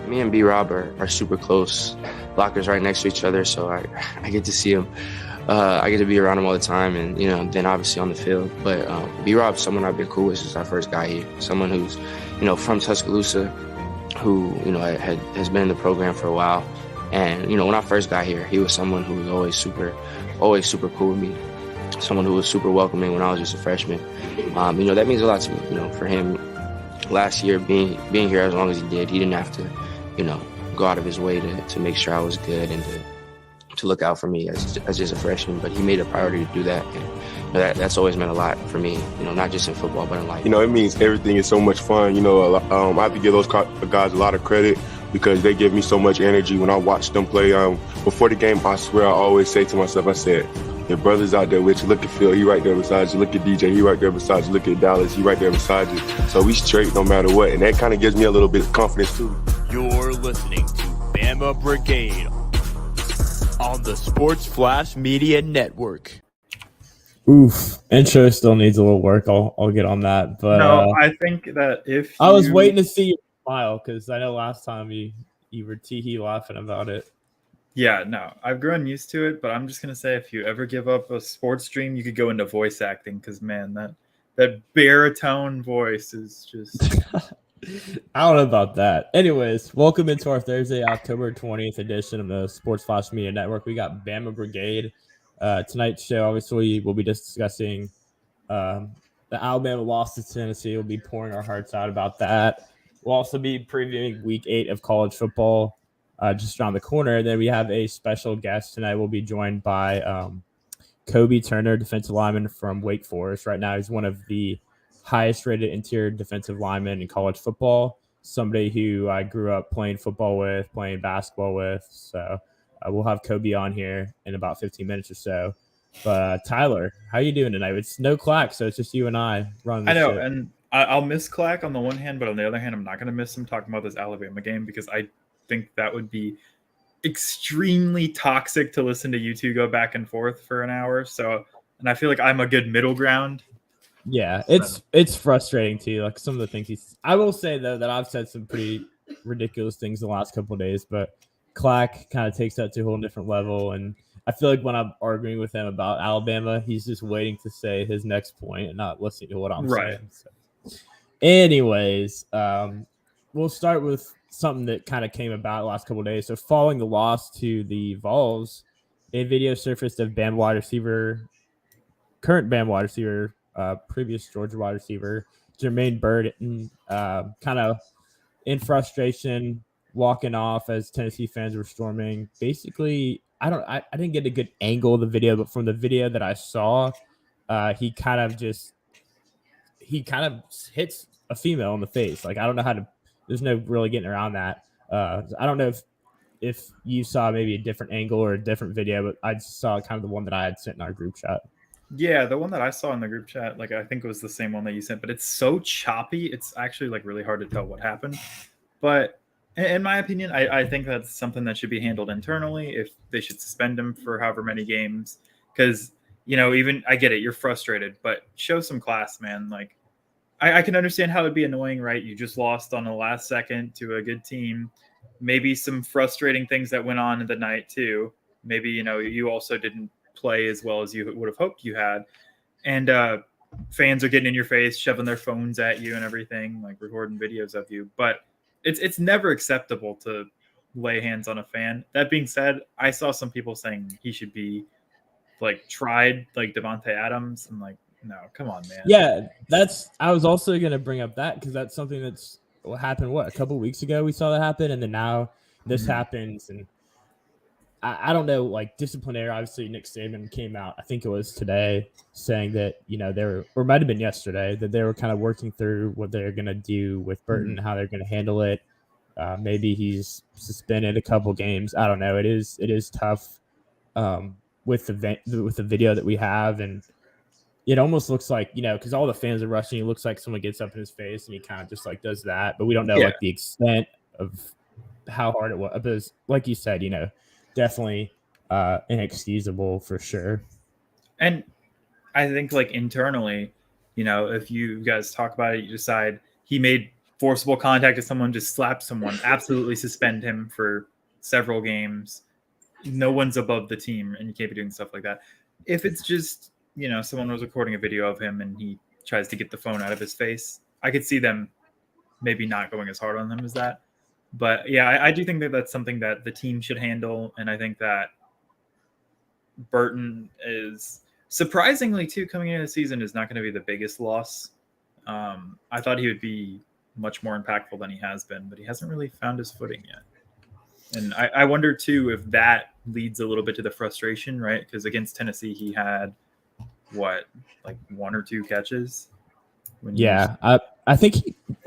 Me and B Rob are super close. Lockers right next to each other, so I get to see him. I get to be around him all the time, and then obviously on the field. But B Rob's someone I've been cool with since I first got here. Someone who's from Tuscaloosa, who has been in the program for a while. And when I first got here, he was someone who was always super cool with me. Someone who was super welcoming when I was just a freshman. That means a lot to me. For him, last year being here as long as he did, he didn't have to, go out of his way to make sure I was good and to look out for me as just a freshman. But he made a priority to do that, and that's always meant a lot for me. Not just in football but in life. It means everything is so much fun. I have to give those guys a lot of credit because they give me so much energy when I watch them play. Before the game, I swear I always say to myself, I said, your brother's out there with you. Look at Phil, he right there beside you. Look at DJ, he right there beside you. Look at Dallas, he right there beside you. So we straight no matter what, and that kind of gives me a little bit of confidence too. You're listening to Bama Brigade on the Sports Flash Media Network. Oof, intro still needs a little work. I'll get on that. But no, I think that I was waiting to see you smile because I know last time you were tee-hee laughing about it. Yeah, no, I've grown used to it, but I'm just going to say if you ever give up a sports dream, you could go into voice acting because, man, that baritone voice is just... I don't know about that. Anyways, welcome into our Thursday, October 20th edition of the Sports Flash Media Network. We got Bama Brigade. Tonight's show, obviously, we'll be discussing the Alabama loss to Tennessee. We'll be pouring our hearts out about that. We'll also be previewing Week 8 of college football. Just around the corner. Then we have a special guest tonight. We'll be joined by Kobe Turner, defensive lineman from Wake Forest. Right now, he's one of the highest rated interior defensive linemen in college football. Somebody who I grew up playing football with, playing basketball with. So we'll have Kobe on here in about 15 minutes or so. But Tyler, how you doing tonight? It's no Clack, so it's just you and I running the know, ship. and I'll miss Clack on the one hand, but on the other hand, I'm not going to miss him talking about this Alabama game because I think that would be extremely toxic to listen to you two go back and forth for an hour. So, and I feel like I'm a good middle ground. Yeah, it's frustrating too. Like some of the things I will say though that I've said some pretty ridiculous things the last couple of days, but Clack kind of takes that to a whole different level. And I feel like when I'm arguing with him about Alabama, he's just waiting to say his next point and not listening to what I'm saying. So. Anyways, we'll start with something that kind of came about the last couple of days. So following the loss to the Vols, a video surfaced of current Bama wide receiver, previous Georgia wide receiver, Jermaine Burton, kind of in frustration, walking off as Tennessee fans were storming. Basically, I didn't get a good angle of the video, but from the video that I saw, he kind of hits a female in the face. Like, I don't know how to, there's no really getting around that. I don't know if you saw maybe a different angle or a different video, but I just saw kind of the one that I had sent in our group chat. Yeah, the one that I saw in the group chat, like I think it was the same one that you sent, but it's so choppy. It's actually like really hard to tell what happened. But in my opinion, I think that's something that should be handled internally. If they should suspend him for however many games, because even I get it, you're frustrated, but show some class, man. Like I can understand how it'd be annoying, right? You just lost on the last second to a good team. Maybe some frustrating things that went on in the night too. Maybe you also didn't play as well as you would have hoped you had, and fans are getting in your face, shoving their phones at you and everything, like recording videos of you. But it's never acceptable to lay hands on a fan. That being said, I saw some people saying he should be like tried like Devontae Adams. I'm like, no, come on, man. Yeah, I was also going to bring up that because that's something that's what happened. A couple of weeks ago we saw that happen, and then now this happens, and I don't know, like disciplinary. Obviously, Nick Saban came out, I think it was today, saying that they were, or might have been yesterday, that they were kind of working through what they're going to do with Burton, how they're going to handle it. Maybe he's suspended a couple games. I don't know. It is tough with the video that we have, and it almost looks like because all the fans are rushing. It looks like someone gets up in his face and he kind of just like does that, but we don't know like the extent of how hard it was. Because, like you said, definitely inexcusable for sure. And I think like internally, if you guys talk about it, you decide he made forcible contact to someone, just slap someone, absolutely suspend him for several games. No one's above the team, and you can't be doing stuff like that. If it's just, someone was recording a video of him and he tries to get the phone out of his face, I could see them maybe not going as hard on them as that. But yeah, I do think that that's something that the team should handle. And I think that Burton is surprisingly too, coming into the season, is not going to be the biggest loss. I thought he would be much more impactful than he has been, but he hasn't really found his footing yet. And I wonder too if that leads a little bit to the frustration, right? Because against Tennessee, he had like 1 or 2 catches. I think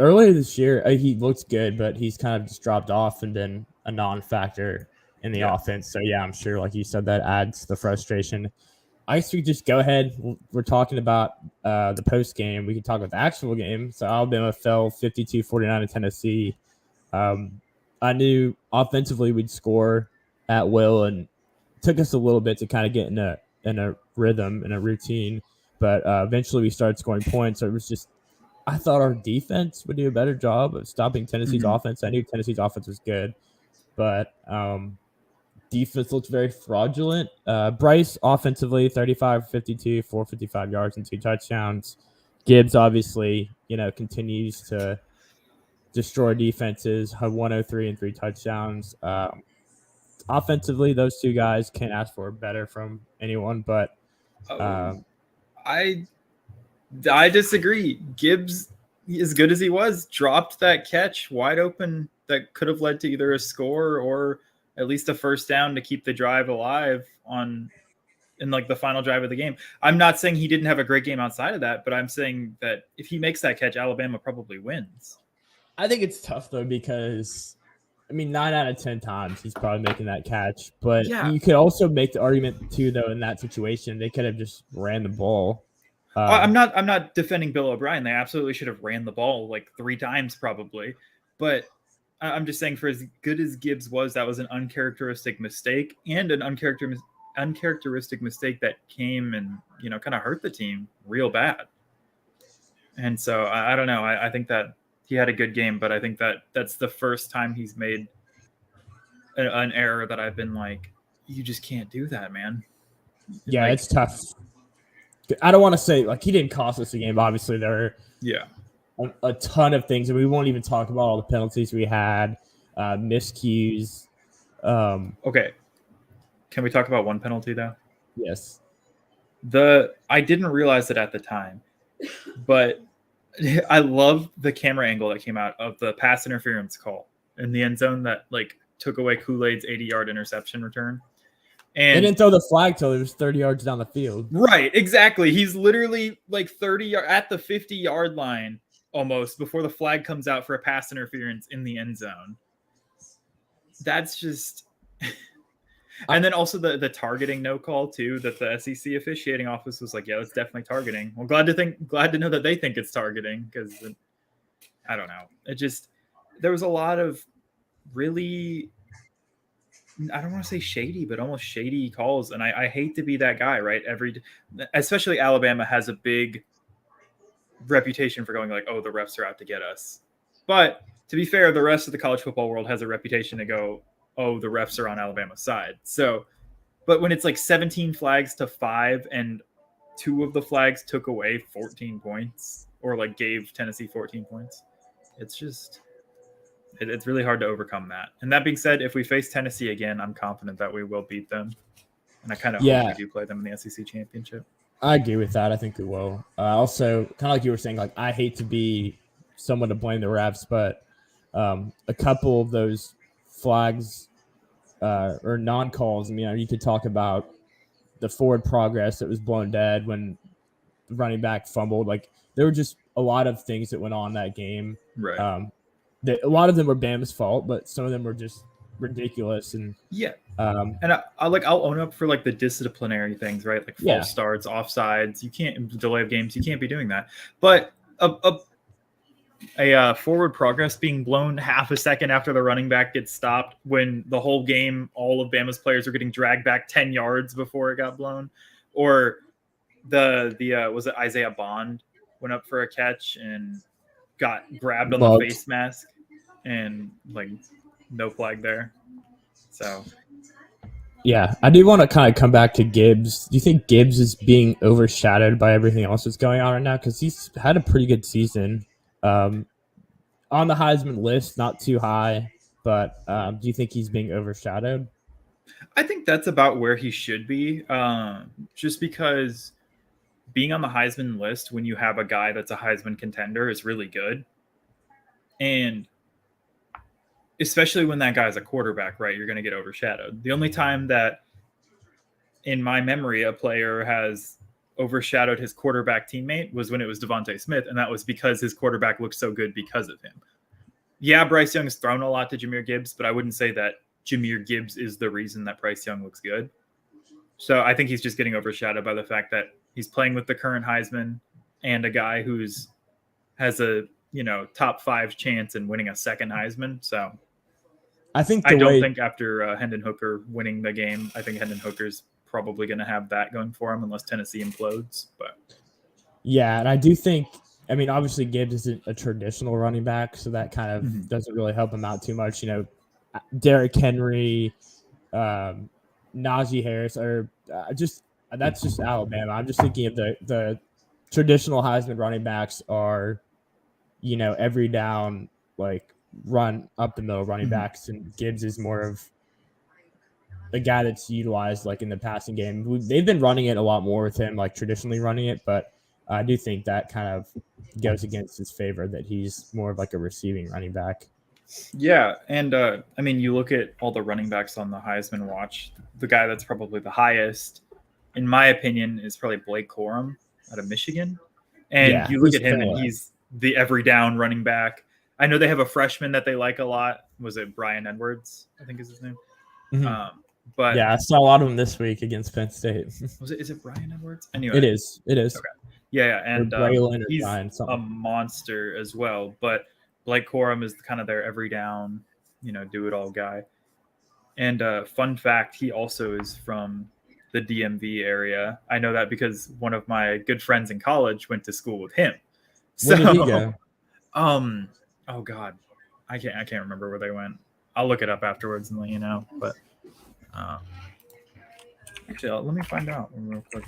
earlier this year he looked good, but he's kind of just dropped off and been a non-factor in the offense. So yeah, I'm sure, like you said, that adds to the frustration. I guess we could just go ahead. We're talking about the post game. We could talk about the actual game. So Alabama fell 52-49 to Tennessee. I knew offensively we'd score at will, and it took us a little bit to kind of get in a rhythm and a routine. But eventually we started scoring points. So it was just, I thought our defense would do a better job of stopping Tennessee's offense. I knew Tennessee's offense was good, but defense looked very fraudulent. Bryce offensively, 35-52, 455 yards and 2 touchdowns. Gibbs obviously, continues to destroy defenses, had 103 and 3 touchdowns. Offensively, those 2 guys can't ask for better from anyone, but I disagree. Gibbs, as good as he was, dropped that catch wide open that could have led to either a score or at least a first down to keep the drive alive in like the final drive of the game. I'm not saying he didn't have a great game outside of that, but I'm saying that if he makes that catch, Alabama probably wins. I think it's tough though, because 9 out of 10 times he's probably making that catch, but you could also make the argument too, though, in that situation, they could have just ran the ball. I'm not defending Bill O'Brien. They absolutely should have ran the ball like 3 times probably, but I'm just saying, for as good as Gibbs was, that was an uncharacteristic mistake, and an uncharacteristic mistake that came and kind of hurt the team real bad. And so I don't know. I think that he had a good game, but I think that that's the first time he's made an error that I've been like, you just can't do that, man. Yeah, it's tough. I don't want to say like he didn't cost us the game. Obviously, there are a ton of things, and we won't even talk about all the penalties we had, miscues. Okay, can we talk about one penalty though? Yes. I didn't realize it at the time, but I love the camera angle that came out of the pass interference call in the end zone that like took away Kool-Aid's 80-yard interception return. And they didn't throw the flag till it was 30 yards down the field. Right, exactly. He's literally like 30 at the 50-yard line almost before the flag comes out for a pass interference in the end zone. That's just and then also the targeting no call too, that the SEC officiating office was like, yeah, that's definitely targeting. Well, glad to know that they think it's targeting, because I don't know. It just, there was a lot of really, I don't want to say shady, but almost shady calls. And I hate to be that guy, right? Especially Alabama has a big reputation for going like, oh, the refs are out to get us. But to be fair, the rest of the college football world has a reputation to go, oh, the refs are on Alabama's side. So, but when it's like 17 flags to 5 and 2 of the flags took away 14 points or like gave Tennessee 14 points, it's just, it's really hard to overcome that. And that being said, if we face Tennessee again, I'm confident that we will beat them. And I kind of hope we do play them in the SEC championship. I agree with that. I think we will. Also, kind of like you were saying, like I hate to be someone to blame the refs, but a couple of those flags or non-calls, you could talk about the forward progress that was blown dead when the running back fumbled. Like there were just a lot of things that went on that game. Right. A lot of them were Bama's fault, but some of them were just ridiculous. And and I'll own up for like the disciplinary things, right? Like false starts, offsides. You can't delay of games. You can't be doing that. But a forward progress being blown half a second after the running back gets stopped, when the whole game, all of Bama's players are getting dragged back 10 yards before it got blown, or was it Isaiah Bond went up for a catch and got grabbed on Mugged. the face mask and like no flag there. So Yeah, I do want to kind of come back to Gibbs. Do you think Gibbs is being overshadowed by everything else that's going on right now? Because he's had a pretty good season. On the Heisman list, not too high, but do you think he's being overshadowed? I think that's about where he should be. Just because being on the Heisman list when you have a guy that's a Heisman contender is really good. And especially when that guy's a quarterback, right? You're going to get overshadowed. The only time that in my memory a player has overshadowed his quarterback teammate was when it was Devontae Smith, and that was because his quarterback looked so good because of him. Yeah, Bryce Young's thrown a lot to Jahmyr Gibbs, but I wouldn't say that Jahmyr Gibbs is the reason that Bryce Young looks good. So I think he's just getting overshadowed by the fact that he's playing with the current Heisman and a guy who's has a top 5 chance in winning a second Heisman. So I think I don't think after Hendon Hooker winning the game, I think Hendon Hooker's probably going to have that going for him unless Tennessee implodes. But yeah, and I do think. I mean, obviously Gibbs isn't a traditional running back, so that kind of doesn't really help him out too much. Derrick Henry, Najee Harris, or that's just Alabama. I'm just thinking of the traditional Heisman running backs are, every down, like run up the middle running backs, and Gibbs is more of a guy that's utilized like in the passing game. They've been running it a lot more with him, like traditionally running it, but I do think that kind of goes against his favor that he's more of like a receiving running back. Yeah, and I mean, you look at all the running backs on the Heisman watch. The guy that's probably the highest, in my opinion, is probably Blake Corum out of Michigan. And you look at him, and he's the every down running back. I know they have a freshman that they like a lot. Was it Brian Edwards? I think is his name. Mm-hmm. But yeah, I saw a lot of them this week against Penn State. Is it Brian Edwards? Anyway, it is. Okay. Yeah, and he's Brian, a monster as well. But Blake Corum is kind of their every down, do it all guy. And fun fact, he also is from the DMV area. I know that because one of my good friends in college went to school with him. Where did he go? Oh God, I can't remember where they went. I'll look it up afterwards and let you know. But actually, let me find out real quick.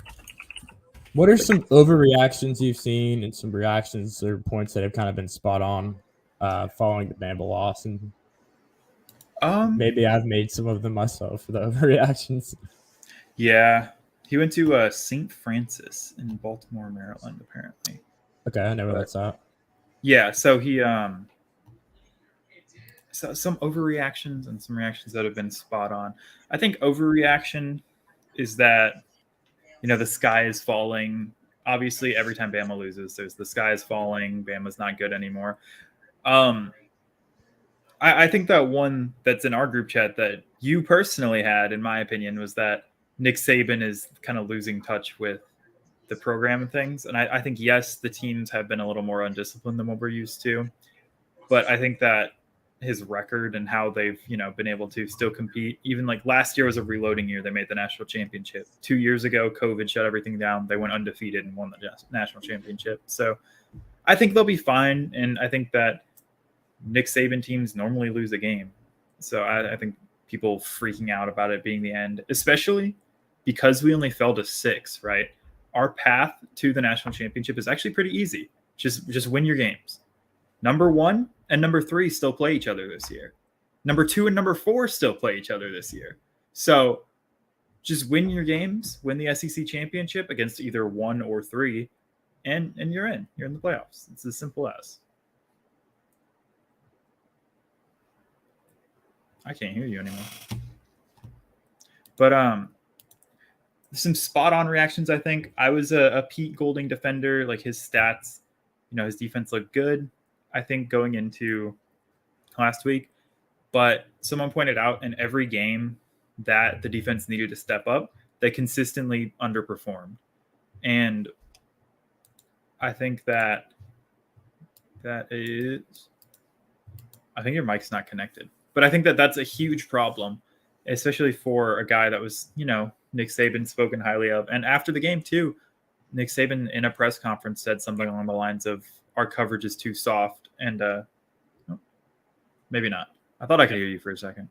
What are some overreactions you've seen and some reactions or points that have kind of been spot on following the Bama loss? And maybe I've made some of them myself, the overreactions. Yeah. He went to St. Francis in Baltimore, Maryland, apparently. Okay, I know where that's at. Yeah, so he so some overreactions and some reactions that have been spot on. I think overreaction is that the sky is falling. Obviously, every time Bama loses, there's the sky is falling. Bama's not good anymore. I think that one that's in our group chat that you personally had, in my opinion, was that Nick Saban is kind of losing touch with the program and things. And I think, yes, the teams have been a little more undisciplined than what we're used to. But I think that his record and how they've, been able to still compete. Even like last year was a reloading year. They made the national championship. 2 years ago, COVID shut everything down. They went undefeated and won the national championship. So I think they'll be fine. And I think that Nick Saban teams normally lose a game. So I think people freaking out about it being the end, especially because we only fell to 6, right? Our path to the national championship is actually pretty easy. Just win your games. Number 1 and number 3 still play each other this year. Number 2 and number 4 still play each other this year. So just win your games, win the SEC championship against either 1 or 3, and you're in. You're in the playoffs. It's as simple as. I can't hear you anymore. But some spot-on reactions, I think. I was a Pete Golding defender. Like his stats, his defense looked good, I think, going into last week. But someone pointed out in every game that the defense needed to step up, they consistently underperformed. And I think that is – I think your mic's not connected. But I think that that's a huge problem, especially for a guy that was, Nick Saban spoken highly of. And after the game, too, Nick Saban in a press conference said something along the lines of, our coverage is too soft. And maybe not. I thought I could hear you for a second.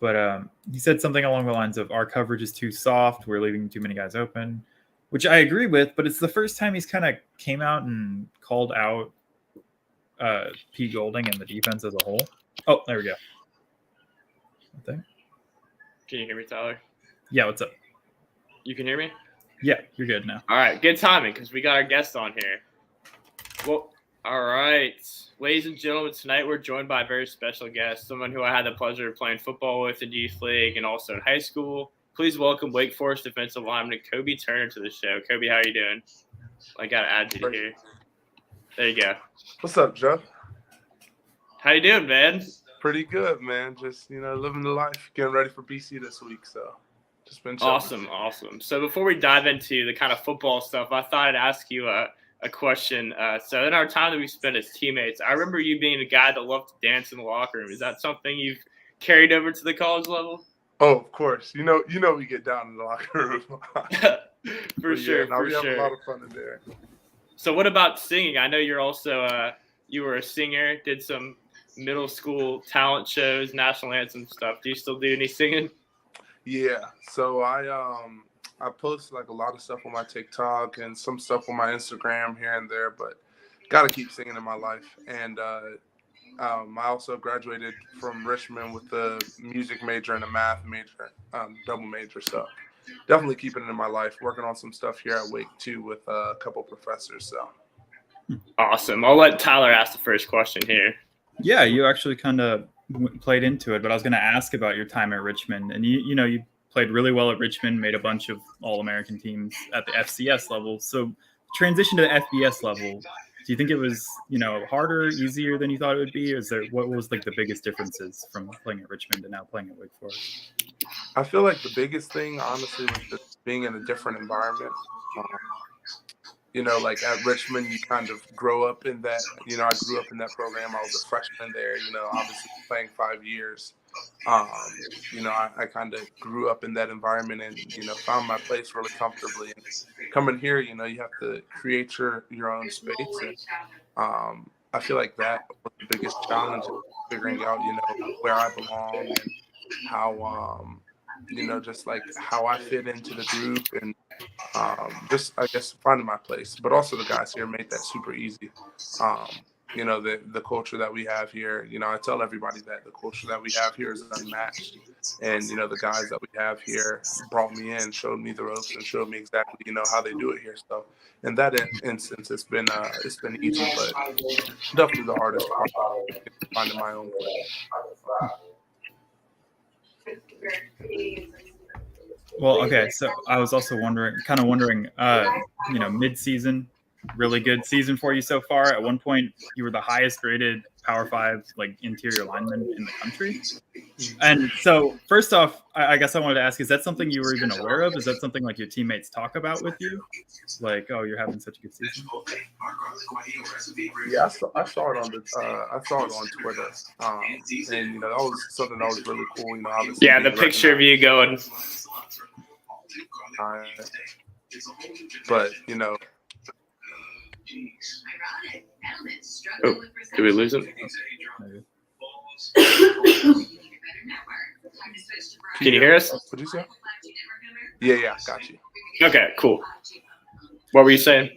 But he said something along the lines of our coverage is too soft. We're leaving too many guys open, which I agree with. But it's the first time he's kind of came out and called out Pete Golding and the defense as a whole. Oh, there we go. I think. Can you hear me, Tyler? Yeah, what's up? You can hear me? Yeah, you're good now. All right, good timing because we got our guest on here. Well, all right. Ladies and gentlemen, tonight we're joined by a very special guest, someone who I had the pleasure of playing football with in youth league and also in high school. Please welcome Wake Forest defensive lineman Kobe Turner to the show. Kobe, how are you doing? I got to add you to here. There you go. What's up, Joe? How you doing, man? Pretty good, man. Just, living the life, getting ready for BC this week, so just been chilling. Awesome. So before we dive into the kind of football stuff, I thought I'd ask you a question. So in our time that we spent as teammates, I remember you being a guy that loved to dance in the locker room. Is that something you've carried over to the college level? Oh, of course. We get down in the locker room. For sure. We have a lot of fun in there. So what about singing? I know you're also you were a singer, did some middle school talent shows, national anthem stuff. Do you still do any singing? Yeah. So I post like a lot of stuff on my TikTok and some stuff on my Instagram here and there, but gotta keep singing in my life. And I also graduated from Richmond with a music major and a math major, double major. So definitely keeping it in my life. Working on some stuff here at Wake too with a couple professors. So awesome. I'll let Tyler ask the first question here. Yeah, you actually kind of played into it, but I was going to ask about your time at Richmond, and you played really well at Richmond, made a bunch of All-American teams at the FCS level. So transition to the FBS level, do you think it was, harder, easier than you thought it would be? Or what was like the biggest differences from playing at Richmond and now playing at Wake Forest? I feel like the biggest thing, honestly, was just being in a different environment. Like at Richmond, you kind of grow up in that, I grew up in that program. I was a freshman there, obviously playing 5 years. I kind of grew up in that environment and, found my place really comfortably. And coming here, you have to create your own space. And I feel like that was the biggest challenge, figuring out, where I belong and how, just like how I fit into the group and just, I guess, finding my place. But also the guys here made that super easy. The culture that we have here, I tell everybody that the culture that we have here is unmatched. And, the guys that we have here brought me in, showed me the ropes and showed me exactly, how they do it here. So in that instance, it's been easy, but definitely the hardest part, finding my own place. Well, okay. So I was also wondering, mid-season, really good season for you so far. At one point, you were the highest graded Power 5 interior lineman in the country. And so, first off, I guess I wanted to ask: is that something you were even aware of? Is that something like your teammates talk about with you? Like, oh, you're having such a good season. Yeah, I saw it on Twitter, and that was something that was really cool. Obviously, yeah, the picture of you going. But Oh, did we lose him? Can you hear us? What'd you say? Yeah, got you. Okay, cool. What were you saying?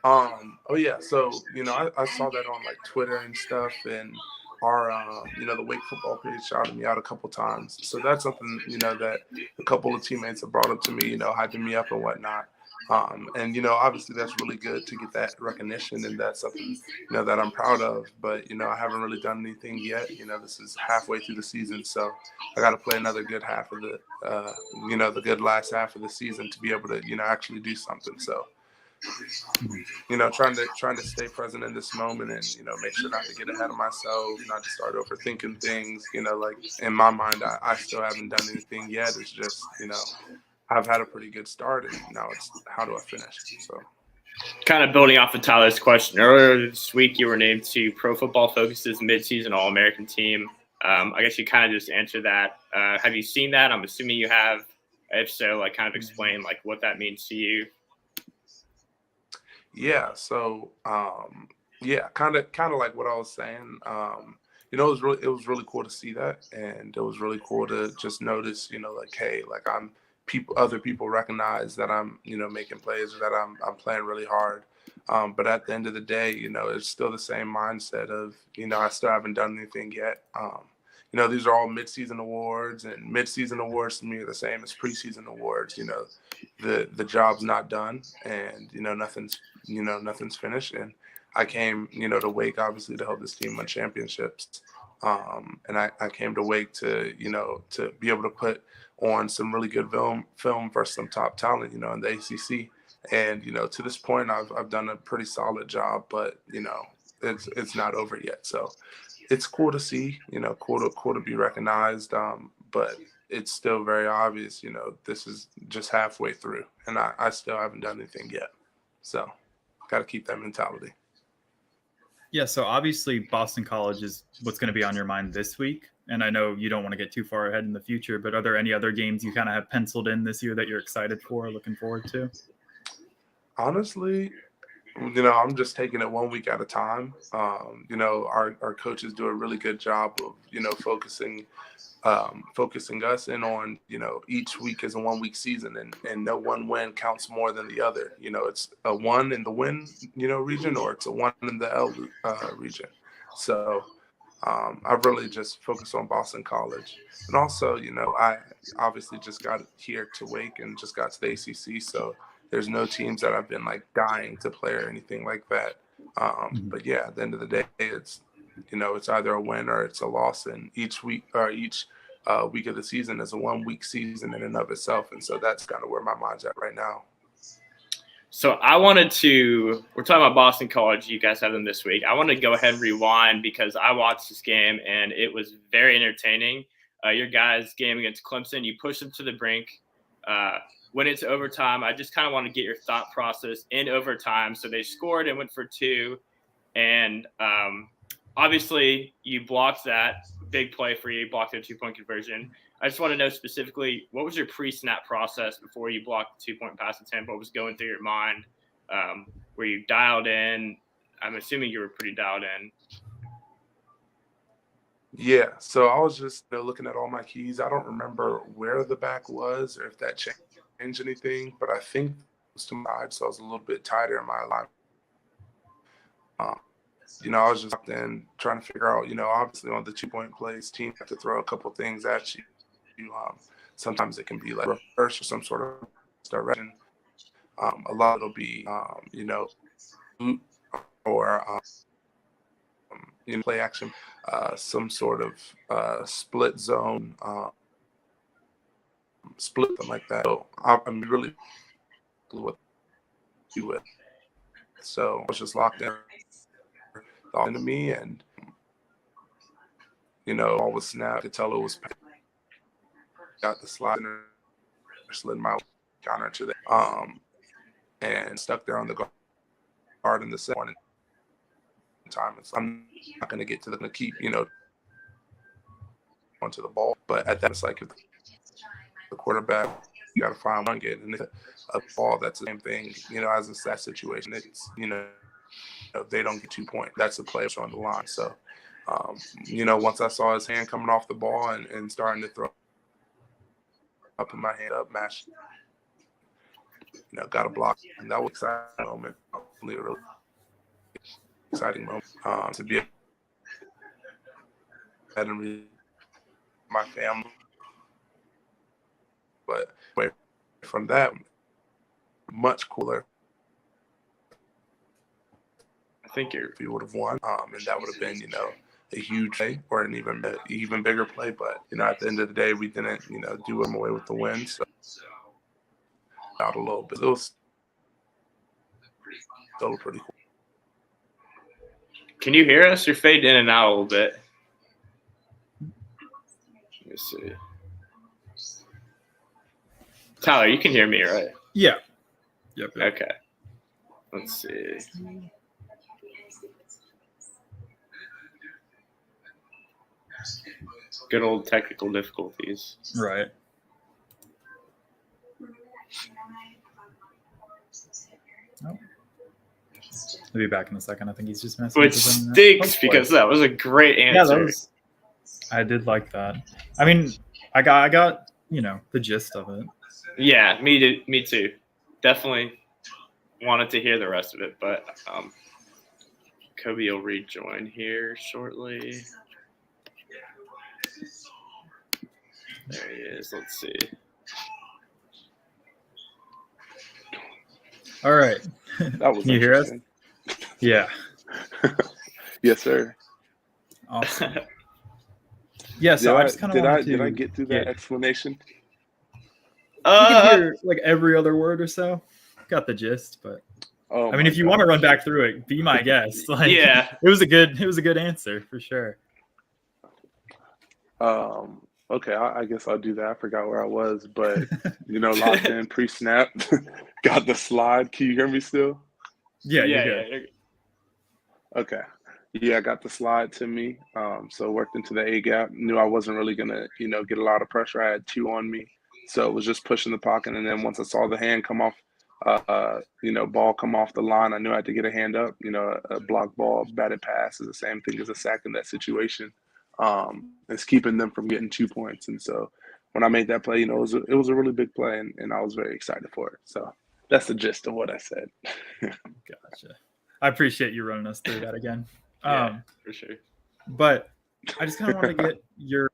Oh yeah, so I saw that on Twitter and stuff, and our the Wake football page shouted me out a couple times. So that's something that a couple of teammates have brought up to me, hyping me up and whatnot. And obviously that's really good to get that recognition, and that's something that I'm proud of. But I haven't really done anything yet. This is halfway through the season, so I got to play another good half of the the good last half of the season to be able to actually do something. So trying to stay present in this moment and make sure not to get ahead of myself, not to start overthinking things. In my mind, I still haven't done anything yet. It's just I've had a pretty good start, and now it's how do I finish? So, kind of building off of Tyler's question, earlier this week you were named to Pro Football Focus's midseason All-American team. I guess you kind of just answered that. Have you seen that? I'm assuming you have. If so, kind of explain what that means to you. Yeah. So, yeah, kind of like what I was saying. It was really cool to see that, and it was really cool to just notice, like, hey, like other people recognize that I'm, making plays, or that I'm playing really hard. But at the end of the day, it's still the same mindset of, I still haven't done anything yet. These are all midseason awards, and midseason awards to me are the same as preseason awards. The job's not done, and nothing's finished. And I came, to Wake obviously to help this team win championships. And I came to Wake to, to be able to put on some really good film versus some top talent, in the ACC. And, to this point, I've done a pretty solid job, but, it's not over yet. So it's cool to see, cool to be recognized. But it's still very obvious, this is just halfway through, and I still haven't done anything yet. So got to keep that mentality. Yeah, so obviously Boston College is what's going to be on your mind this week. And I know you don't want to get too far ahead in the future, but are there any other games you kind of have penciled in this year that you're excited for, looking forward to? Honestly, I'm just taking it 1 week at a time. Our coaches do a really good job of, focusing us in on, each week is a 1 week season, and no one win counts more than the other. It's a one in the win, region, or it's a one in the L region. So I've really just focused on Boston College. And also, I obviously just got here to Wake and just got to the ACC. So there's no teams that I've been like dying to play or anything like that. But yeah, at the end of the day, it's either a win or it's a loss. And each week of the season is a 1 week season in and of itself. And so that's kind of where my mind's at right now. So we're talking about Boston College. You guys have them this week. I want to go ahead and rewind because I watched this game and it was very entertaining. Your guys' game against Clemson, you pushed them to the brink. Went into overtime. I just kind of want to get your thought process in overtime. So they scored and went for two. And obviously you blocked that big play for you, blocked their 2-point conversion. I just want to know specifically, what was your pre-snap process before you blocked the 2-point pass attempt? What was going through your mind? Were you dialed in? I'm assuming you were pretty dialed in. Yeah, so I was just looking at all my keys. I don't remember where the back was or if that changed anything, but I think it was to my side, so I was a little bit tighter in my line. I was just locked in trying to figure out, obviously on the 2-point plays, teams have to throw a couple things at you. Sometimes it can be like reverse or some sort of direction. A lot it'll be, or play action, some sort of split zone, split them like that. So I'm really what to do with. So I was just locked in into me, and all was snap. I could tell it was got the slide and slid my counter to the and stuck there on the guard in the second time. I'm not going to get to the keep onto the ball, but at that it's like if the quarterback, you got to find one get, and it's a ball that's the same thing. As a stat situation, it's they don't get 2 points. That's the player on the line. So, once I saw his hand coming off the ball and starting to throw up in my hand up, match, got a block. And that was an exciting moment. Really, really exciting moment to be at my family. But away from that, much cooler. I think if you would have won, and that would have been, a huge play or an even bigger play. But at the end of the day, we didn't, do them away with the win. So out a little bit. It was still pretty cool. Can you hear us? You're fading in and out a little bit. Let me see. Tyler, you can hear me, right? Yeah. Yep. Okay. Let's see. Good old technical difficulties. Right. Oh. He'll be back in a second. I think he's just messing Which with his internet. stinks Hopefully. because that was a great Yeah, answer. that was. I did like that. I mean, I got the gist of it. Yeah, me too. Definitely wanted to hear the rest of it, but Kobe will rejoin here shortly. There he is. Let's see. All right. That was Can you hear us? interesting. Yeah. Yes, sir. Awesome. Yeah, so I just kind of wanted to. Did I get through that explanation? You can hear like every other word or so. Got the gist, but Oh, I mean, if you want to run back through it, be my guest. Like, yeah, it was a good answer for sure. Okay, I guess I'll do that. I forgot where I was, but locked in pre-snap, got the slide. Can you hear me still? Yeah, yeah, you're good. yeah. Okay. Yeah, I got the slide to me. So worked into the A gap. Knew I wasn't really gonna, get a lot of pressure. I had 2 on me, so it was just pushing the pocket. And then once I saw the hand come off, ball come off the line, I knew I had to get a hand up. A block ball, batted pass is the same thing as a sack in that situation. It's keeping them from getting 2 points. And so when I made that play, it was a really big play, and I was very excited for it. So that's the gist of what I said. Gotcha. I appreciate you running us through that again. Yeah, for sure. But I just kind of want to get your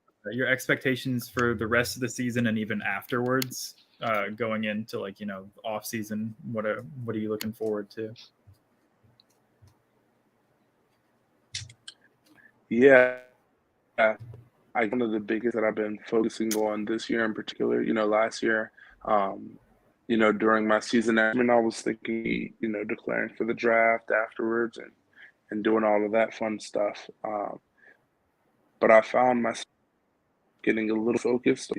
expectations for the rest of the season and even afterwards, going into off season. What are you looking forward to? Yeah, one of the biggest that I've been focusing on this year in particular. Last year, during my season, I was thinking, declaring for the draft afterwards and doing all of that fun stuff. But I found myself getting a little focused,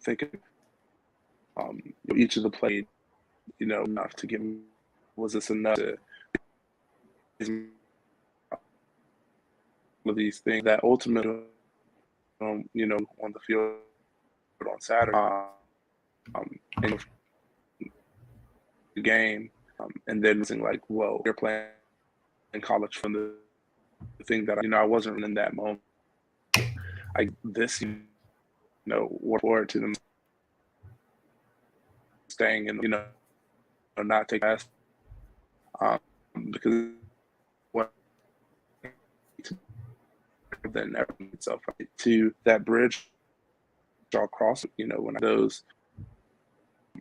thinking each of the plays, enough to get, was this enough to of these things that ultimately, on the field on Saturday, in the game, and then saying like, well, you're playing in college from the thing that I wasn't in that moment. Work forward to them staying and not take us, because what then itself to that bridge I'll cross. When those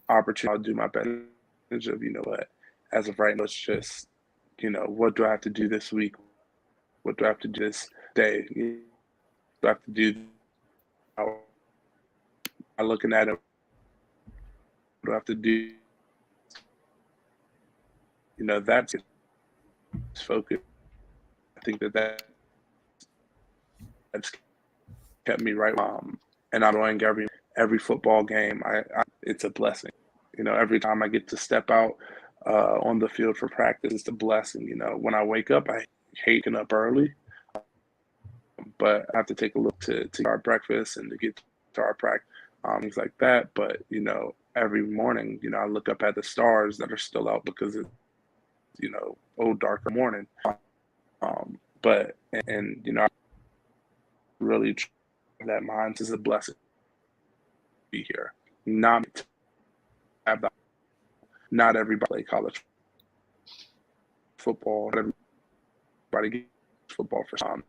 opportunities, I'll do my best of what as of right now, it's just what do I have to do this week? What do I have to do this day? What do I have to do? I'm looking at it. What do I have to do? That's focus. I think that's kept me right. And I'm enjoying every football game. It's a blessing. Every time I get to step out on the field for practice, it's a blessing. When I wake up, I hate getting up early, but I have to take a look to our breakfast and to get to our practice, things like that. But every morning, I look up at the stars that are still out because it's darker morning. But I really that mind is a blessing to be here. Not everybody play college football. Not everybody gets football for some.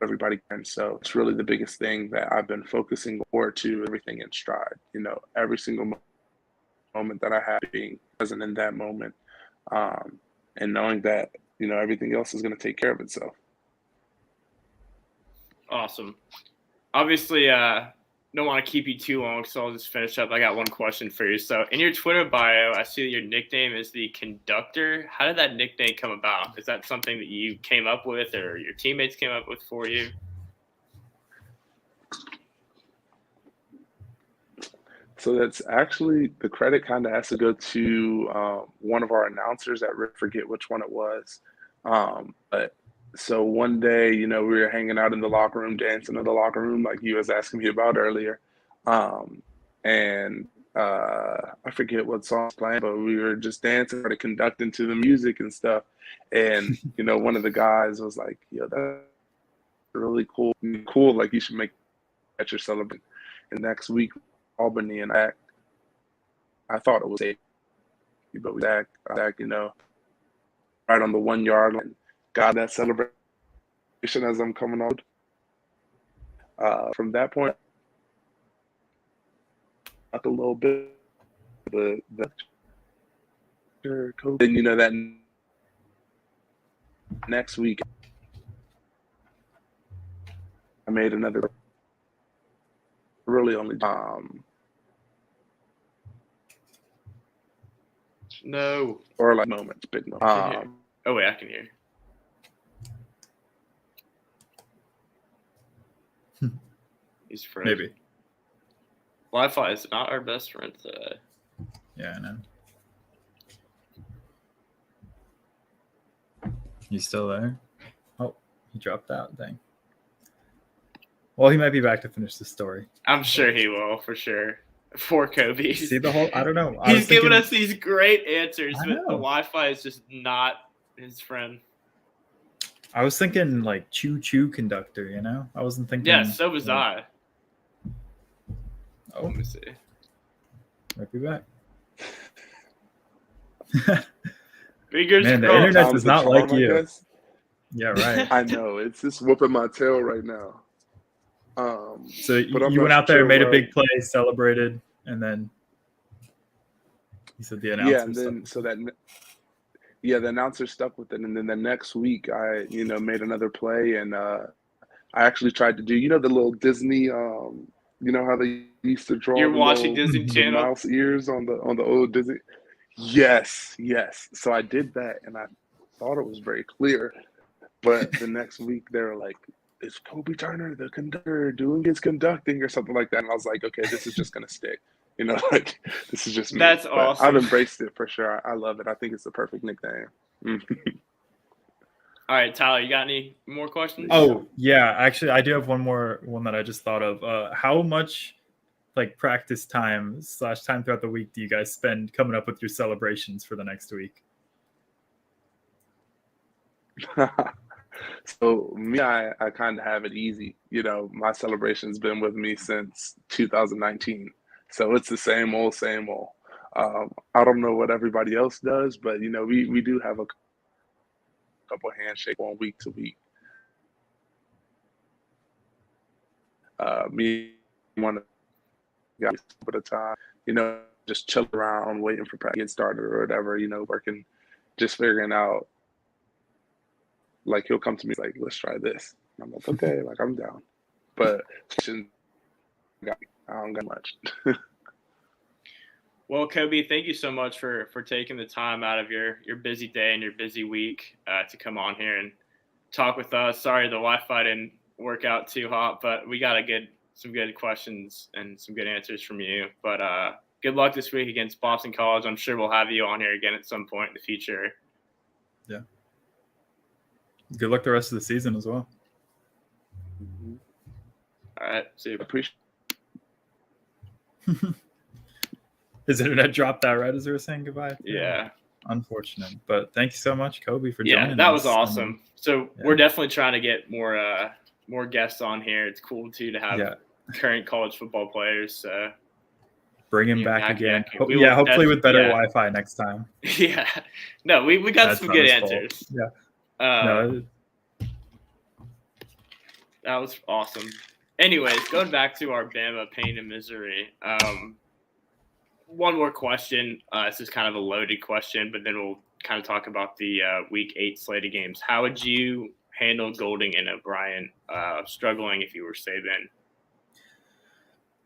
Everybody can. So it's really the biggest thing that I've been focusing forward to, everything in stride. Every single moment that I have being present in that moment, and knowing that everything else is going to take care of itself. Awesome. Obviously, don't want to keep you too long, so I'll just finish up. I got one question for you. So in your Twitter bio, I see that your nickname is the Conductor. How did that nickname come about? Is that something that you came up with or your teammates came up with for you? So that's actually, the credit kind of has to go to one of our announcers. I forget which one it was. But so one day, we were hanging out in the locker room, dancing in the locker room, like you was asking me about earlier. And I forget what song was playing, but we were just dancing, started conducting to the music and stuff. And one of the guys was like, "Yo, that's really cool. Cool, like you should make that your celebration." And next week, Albany and I thought it was safe, but we back, right on the 1 yard line. Got that celebration as I'm coming out. From that point, up a little bit, the then that next week I made another really only No. or like moments, big moments. Oh wait, I can hear. He's afraid. Maybe. Wi-Fi is not our best friend today. Yeah, I know. You still there? Oh, he dropped out. Dang. Well, he might be back to finish the story. I'm sure he will, for sure. Poor Kobe. See the whole? I don't know. He's giving us these great answers, but know. the Wi-Fi is just not his friend. I was thinking like choo-choo conductor. I wasn't thinking. Yeah, so was I. Oh, Let me see. Might be back. Fingers Man, the crossed. internet does not like I you. guess. Yeah, right. I know, it's just whooping my tail right now. So but I'm you not went out there, sure made a where- big play, celebrated, and then you said the announcer. Yeah, and then the announcer stuck with it, and then the next week I made another play, and I actually tried to do the little Disney how they used to draw You're the watching little, Disney the Channel? mouse ears on the old Disney. Yes. So I did that, and I thought it was very clear, but the next week they were like, "It's Kobe Turner, the conductor, doing his conducting," or something like that, and I was like, "Okay, this is just gonna stick." Like this is just me. That's But awesome. I've embraced it for sure. I love it. I think it's the perfect nickname. All right, Tyler, you got any more questions? Oh, yeah. Actually, I do have one that I just thought of. How much practice time / time throughout the week do you guys spend coming up with your celebrations for the next week? So me, I kind of have it easy. My celebration's been with me since 2019. So it's the same old, same old. I don't know what everybody else does, but we do have a couple handshake on week to week. Me, one guys at a time, just chill around, waiting for practice to get started or whatever, working, just figuring out. Like he'll come to me like, "Let's try this." And I'm like, "Okay," like I'm down. But I don't got much. Well, Kobe, thank you so much for taking the time out of your busy day and your busy week to come on here and talk with us. Sorry the Wi-Fi didn't work out too hot, but we got some good questions and some good answers from you. But good luck this week against Boston College. I'm sure we'll have you on here again at some point in the future. Yeah. Good luck the rest of the season as well. All right. See you. Appreciate. His internet dropped out right as we were saying goodbye. Yeah. Unfortunate. But thank you so much, Kobe, for joining us. Yeah, that was awesome. So yeah. We're definitely trying to get more guests on here. It's cool too to have current college football players. Bring him back again. Yeah, hopefully with better Wi-Fi next time. Yeah. No, we got some good answers. Yeah. That was awesome. Anyways, going back to our Bama pain and misery. One more question. This is kind of a loaded question, but then we'll kind of talk about the Week 8 slate of games. How would you handle Golding and O'Brien struggling if you were Saban?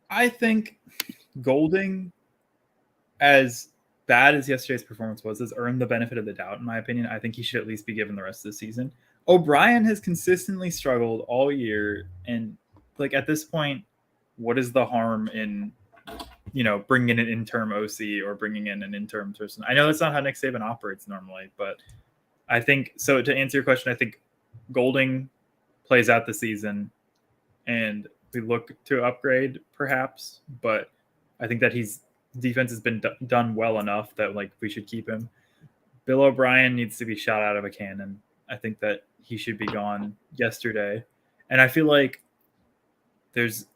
I think Golding, as bad as yesterday's performance was, has earned the benefit of the doubt, in my opinion. I think he should at least be given the rest of the season. O'Brien has consistently struggled all year, and at this point, what is the harm in bringing in an interim OC or bringing in an interim person? I know that's not how Nick Saban operates normally, but I think so. To answer your question, I think Golding plays out the season, and we look to upgrade perhaps, but I think that he's defense has been done well enough that like we should keep him. Bill O'Brien needs to be shot out of a cannon. I think that he should be gone yesterday. And I feel like there's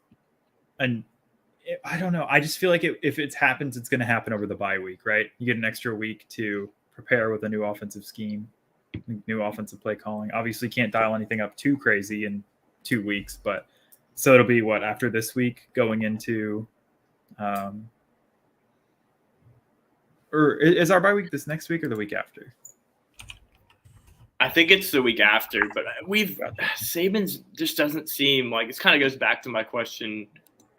I don't know. I just feel like if it happens, it's going to happen over the bye week, right? You get an extra week to prepare with a new offensive scheme, new offensive play calling. Obviously, can't dial anything up too crazy in 2 weeks, but so it'll be what after this week going into, or is our bye week this next week or the week after? I think it's the week after, but Saban's just doesn't seem like it. Kind of goes back to my question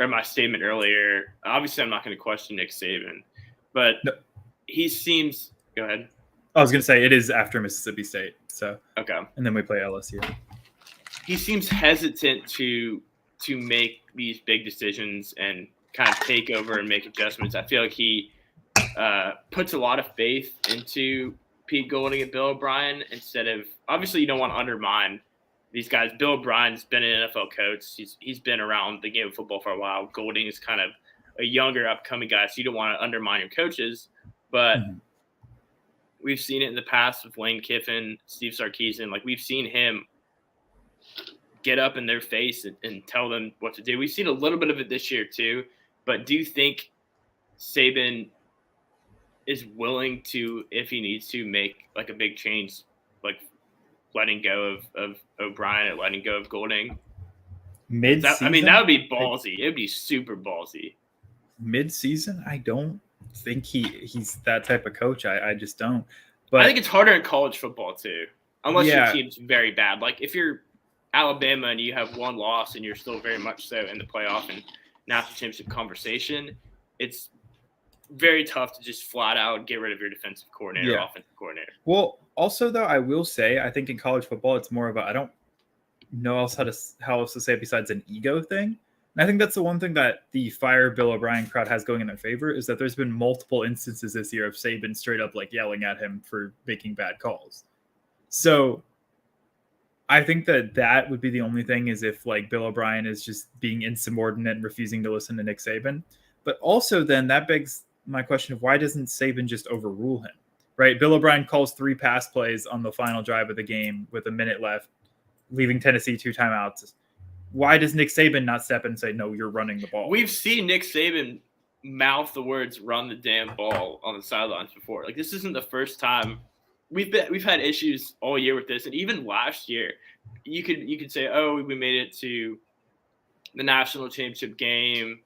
or my statement earlier. Obviously, I'm not going to question Nick Saban, but he seems. Go ahead. I was going to say it is after Mississippi State, so okay, and then we play LSU. He seems hesitant to make these big decisions and kind of take over and make adjustments. I feel like he puts a lot of faith into Pete Golding and Bill O'Brien instead of – obviously you don't want to undermine these guys. Bill O'Brien's been an NFL coach. He's been around the game of football for a while. Golding is kind of a younger upcoming guy, so you don't want to undermine your coaches. But we've seen it in the past with Lane Kiffin, Steve Sarkisian. Like we've seen him get up in their face and tell them what to do. We've seen a little bit of it this year too. But do you think Saban – is willing to, if he needs to, make like a big change, like letting go of O'Brien and letting go of Golding? Mid-season? I mean, that would be ballsy. It would be super ballsy. Mid-season? I don't think he's that type of coach. I just don't. But I think it's harder in college football too, unless your team's very bad. Like if you're Alabama and you have one loss and you're still very much so in the playoff and national championship conversation, it's very tough to just flat out get rid of your defensive coordinator, offensive coordinator. Well, also though, I will say, I think in college football, it's more of a, I don't know how else to say it besides an ego thing. And I think that's the one thing that the fire Bill O'Brien crowd has going in their favor is that there's been multiple instances this year of Saban straight up like yelling at him for making bad calls. So I think that would be the only thing is if like Bill O'Brien is just being insubordinate and refusing to listen to Nick Saban. But also then that begs my question of why doesn't Saban just overrule him, right? Bill O'Brien calls 3 pass plays on the final drive of the game with a minute left, leaving Tennessee 2 timeouts. Why does Nick Saban not step in and say, no, you're running the ball? We've seen Nick Saban mouth the words "run the damn ball" on the sidelines before. Like this isn't the first time. We've had issues all year with this, and even last year, you could say, oh, we made it to the national championship game.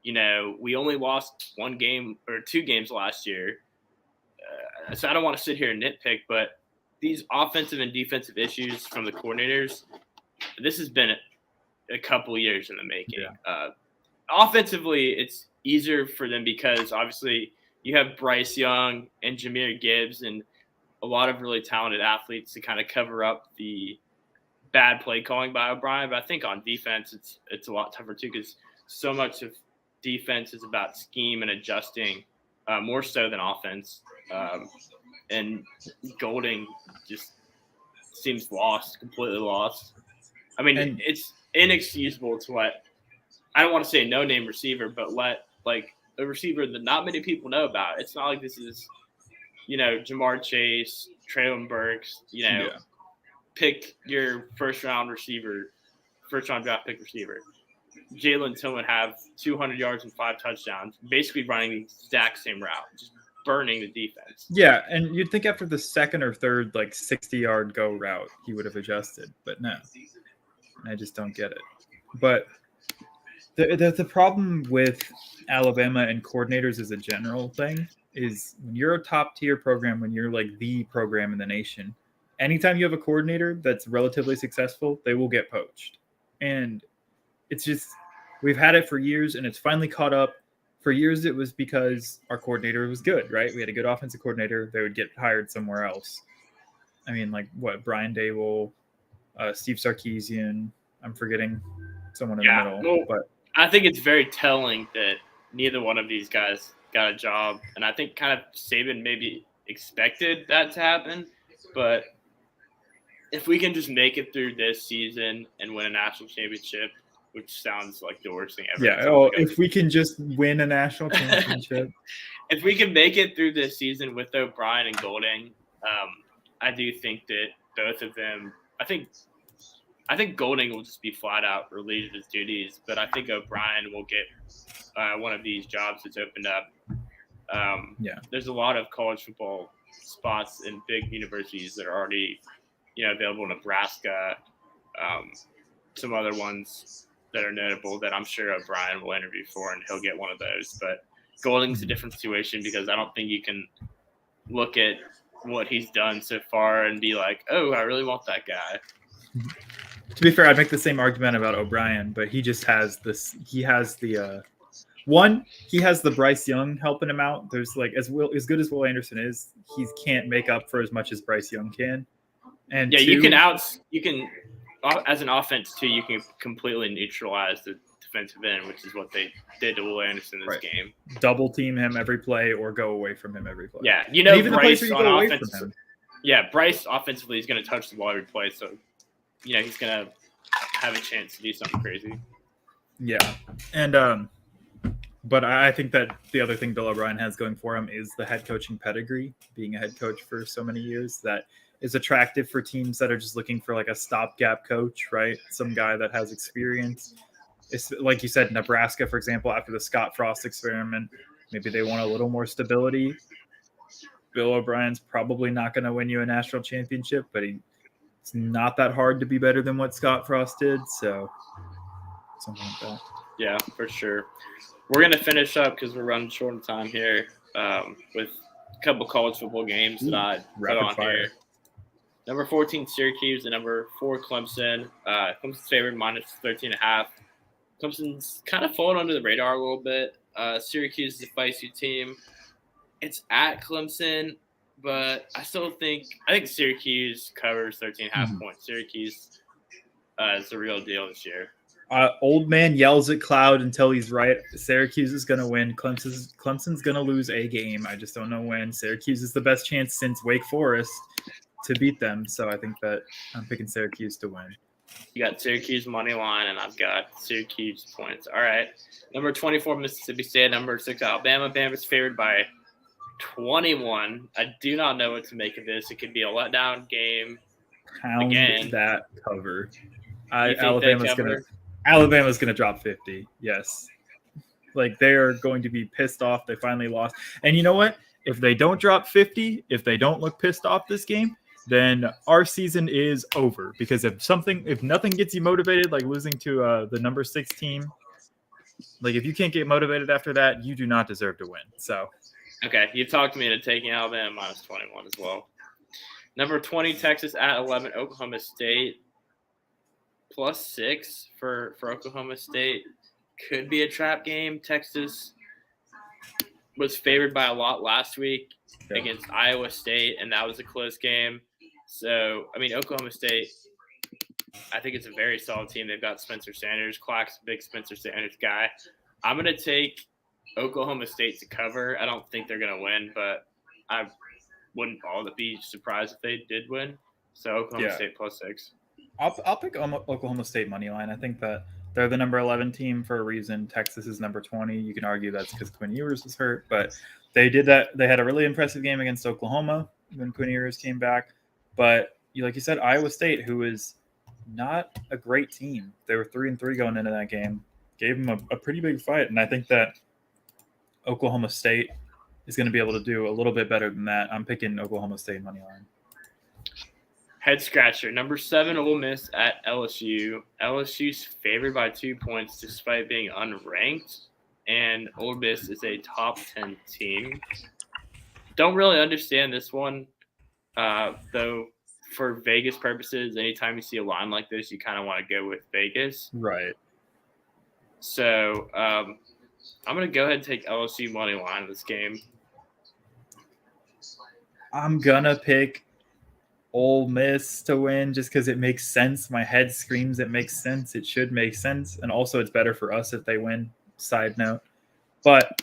You know, we only lost 1 game or 2 games last year. So I don't want to sit here and nitpick, but these offensive and defensive issues from the coordinators, this has been a couple years in the making. Yeah. Offensively, it's easier for them because obviously you have Bryce Young and Jahmyr Gibbs and a lot of really talented athletes to kind of cover up the bad play calling by O'Brien. But I think on defense, it's a lot tougher too because so much of defense is about scheme and adjusting more so than offense. And Golding just seems completely lost. I mean, it's inexcusable to let, I don't want to say a no-name receiver, but let like a receiver that not many people know about. It's not like this is, Jamar Chase, Traylon Burks, pick your first-round draft pick receiver. Jalen Tillman have 200 yards and 5 touchdowns, basically running the exact same route, just burning the defense. Yeah, and you'd think after the second or third, 60-yard go route, he would have adjusted, but no. I just don't get it. But the problem with Alabama and coordinators as a general thing is when you're a top-tier program, when you're the program in the nation, anytime you have a coordinator that's relatively successful, they will get poached. And it's just, we've had it for years, and it's finally caught up. For years, it was because our coordinator was good, right? We had a good offensive coordinator. They would get hired somewhere else. I mean, Brian Dable, Steve Sarkisian. I'm forgetting someone in the middle. Well, but I think it's very telling that neither one of these guys got a job. And I think kind of Saban maybe expected that to happen. But if we can just make it through this season and win a national championship, which sounds like the worst thing ever. Yeah. Oh, if we can just win a national championship. If we can make it through this season with O'Brien and Golding, I do think that both of them. I think Golding will just be flat out relieved of his duties, but I think O'Brien will get one of these jobs that's opened up. There's a lot of college football spots in big universities that are already, available in Nebraska. Some other ones that are notable that I'm sure O'Brien will interview for, and he'll get one of those. But Golding's a different situation because I don't think you can look at what he's done so far and be like, oh, I really want that guy. To be fair, I'd make the same argument about O'Brien, but he just has this. He has the he has the Bryce Young helping him out. There's like as good as Will Anderson is, he can't make up for as much as Bryce Young can. And yeah, you can as an offense too. You can completely neutralize the defensive end, which is what they did to Will Anderson this game. Double team him every play or go away from him every play. Yeah, even Bryce the on offense. Yeah, Bryce offensively is going to touch the ball every play, so he's going to have a chance to do something crazy. Yeah, and but I think that the other thing Bill O'Brien has going for him is the head coaching pedigree, being a head coach for so many years that is attractive for teams that are just looking for like a stopgap coach, right? Some guy that has experience. It's like you said, Nebraska, for example, after the Scott Frost experiment, maybe they want a little more stability. Bill O'Brien's probably not going to win you a national championship, but it's not that hard to be better than what Scott Frost did. So something like that. Yeah, for sure. We're going to finish up because we're running short on time here with a couple college football games that I put on here. Number 14, Syracuse, and number 4, Clemson. Clemson's favored minus 13.5. Clemson's kind of fallen under the radar a little bit. Syracuse is a feisty team. It's at Clemson, but I think Syracuse covers 13.5 points. Syracuse is the real deal this year. Old man yells at cloud until he's right. Syracuse is going to win. Clemson's going to lose a game. I just don't know when. Syracuse is the best chance since Wake Forest to beat them. So I think that I'm picking Syracuse to win. You got Syracuse money line, and I've got Syracuse points. All right. Number 24, Mississippi State. Number 6, Alabama. Bama's favored by 21. I do not know what to make of this. It could be a letdown game. Pound again. That cover. Alabama's gonna drop 50. Yes. Like they are going to be pissed off. They finally lost. And you know what? If they don't drop 50, if they don't look pissed off this game, then our season is over. Because if nothing gets you motivated, like losing to the number 6 team, like if you can't get motivated after that, you do not deserve to win. So okay, you talked me into taking Alabama minus 21 as well. Number 20, Texas at 11, Oklahoma State. Plus 6 for Oklahoma State. Could be a trap game. Texas was favored by a lot last week against Iowa State, and that was a close game. So, Oklahoma State, I think it's a very solid team. They've got Spencer Sanders. Clack's a big Spencer Sanders guy. I'm going to take Oklahoma State to cover. I don't think they're going to win, but I wouldn't be surprised if they did win. So, Oklahoma State plus 6. I'll pick Oklahoma State money line. I think that they're the number 11 team for a reason. Texas is number 20. You can argue that's because Quinn Ewers is hurt, but they did that. They had a really impressive game against Oklahoma when Quinn Ewers came back. But like you said, Iowa State, who is not a great team, they were 3-3 going into that game, gave them a pretty big fight. And I think that Oklahoma State is going to be able to do a little bit better than that. I'm picking Oklahoma State money line. Head scratcher. Number 7, Ole Miss at LSU. LSU's favored by 2 points despite being unranked, and Ole Miss is a top 10 team. Don't really understand this one, though. For Vegas purposes, anytime you see a line like this, you kind of want to go with Vegas. Right. So I'm going to go ahead and take LSU money line in this game. I'm going to pick Ole Miss to win just because it makes sense. My head screams it makes sense. It should make sense. And also it's better for us if they win, side note. But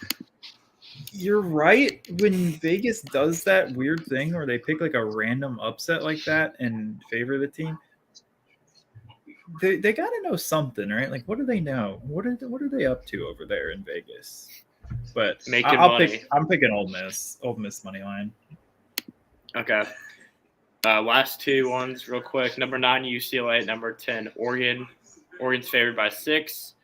you're right. When Vegas does that weird thing where they pick like a random upset like that and favor the team, they got to know something, right? Like, what do they know? What are they up to over there in Vegas? But Making I'm picking Ole Miss. Ole Miss money line. Okay. Last two ones real quick. Number 9, UCLA. Number 10, Oregon. Oregon's favored by 6.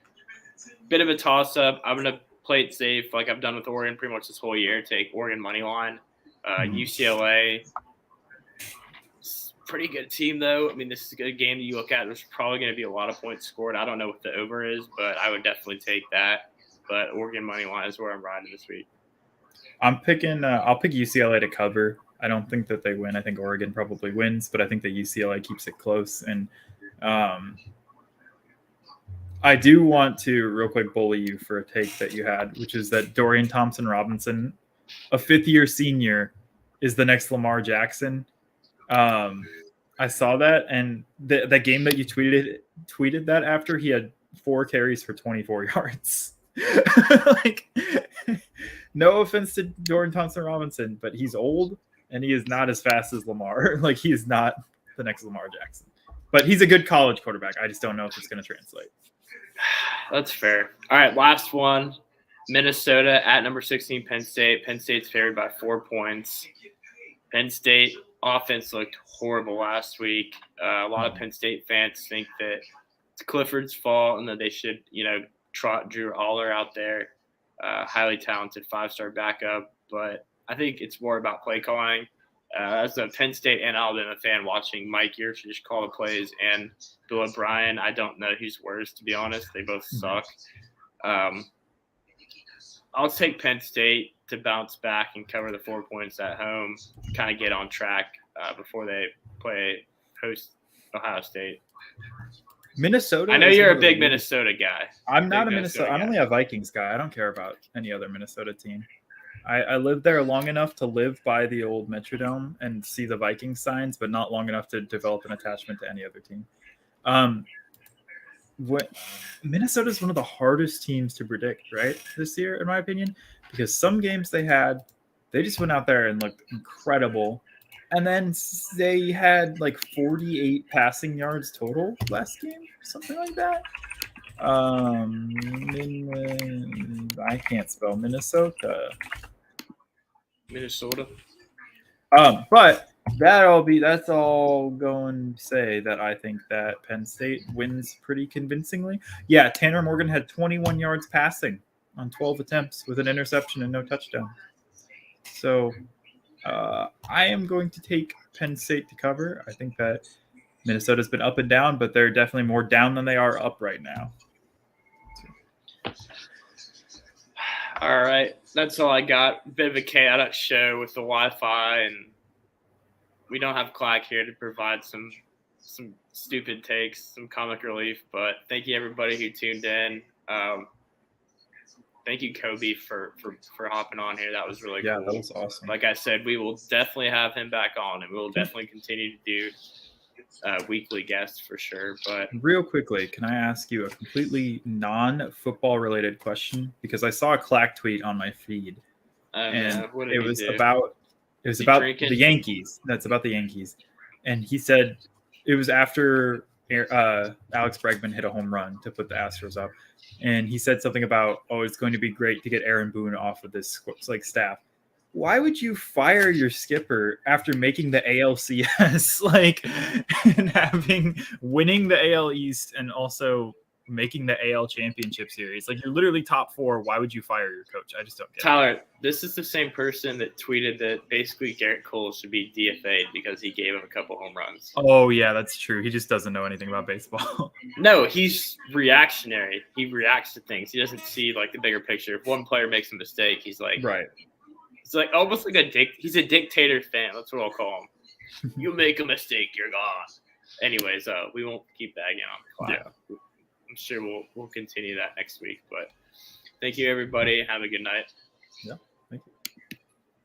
Bit of a toss-up. I'm going to play it safe like I've done with Oregon pretty much this whole year. Take Oregon money line. UCLA, pretty good team, though. I mean, this is a good game that you look at. There's probably going to be a lot of points scored. I don't know what the over is, but I would definitely take that. But Oregon money line is where I'm riding this week. I'm picking. I'll pick UCLA to cover. I don't think that they win. I think Oregon probably wins, but I think that UCLA keeps it close. And I do want to real quick bully you for a take that you had, which is that Dorian Thompson-Robinson, a fifth-year senior, is the next Lamar Jackson. I saw that, and the game that you tweeted that after, he had 4 carries for 24 yards. Like, no offense to Dorian Thompson-Robinson, but he's old and he is not as fast as Lamar. Like, he is not the next Lamar Jackson, but he's a good college quarterback. I just don't know if it's going to translate. That's fair. All right, last one. Minnesota at number 16, Penn State. Penn State's favored by 4 points. Penn State offense looked horrible last week. A lot of Penn State fans think that it's Clifford's fault and that they should, trot Drew Aller out there, highly talented 5-star backup. But I think it's more about play calling. As a Penn State and Alabama fan watching Mike Yurcich call the plays and Bill O'Brien, I don't know who's worse, to be honest. They both suck. I'll take Penn State to bounce back and cover the 4 points at home, kind of get on track before they host Ohio State. Minnesota. I know you're a big Minnesota guy. I'm not a Minnesota. I'm only a Vikings guy. I don't care about any other Minnesota team. I lived there long enough to live by the old Metrodome and see the Vikings signs, but not long enough to develop an attachment to any other team. Minnesota is one of the hardest teams to predict, right, this year, in my opinion, because some games they just went out there and looked incredible, and then they had like 48 passing yards total last game, something like that. I can't spell Minnesota. But that's all going to say that I think that Penn State wins pretty convincingly. Yeah, Tanner Morgan had 21 yards passing on 12 attempts with an interception and no touchdown. So I am going to take Penn State to cover. I think that Minnesota's been up and down, but they're definitely more down than they are up right now. All right, that's all I got. A bit of a chaotic show with the Wi-Fi, and we don't have Clack here to provide some stupid takes, some comic relief. But thank you everybody who tuned in. Thank you, Kobe, for hopping on here. That was really cool. Yeah, that was awesome. Like I said, we will definitely have him back on, and we will definitely continue to do weekly guests for sure. But real quickly, can I ask you a completely non-football related question? Because I saw a Clack tweet on my feed, and it was about the Yankees. That's about the Yankees, and he said it was after Alex Bregman hit a home run to put the Astros up, and he said something about, it's going to be great to get Aaron Boone off of this staff. Why would you fire your skipper after making the ALCS, and winning the AL East and also making the AL Championship Series? Like, you're literally top 4. Why would you fire your coach? I just don't get it. Tyler, this is the same person that tweeted that basically Garrett Cole should be DFA'd because he gave him a couple home runs. Oh, yeah, that's true. He just doesn't know anything about baseball. No, he's reactionary. He reacts to things. He doesn't see, the bigger picture. If one player makes a mistake, he's like... Right. It's almost like he's a dictator fan. That's what I'll call him. You make a mistake, you're gone. Anyways, we won't keep bagging on the clock. Yeah. I'm sure we'll continue that next week. But thank you, everybody. Have a good night. Yeah.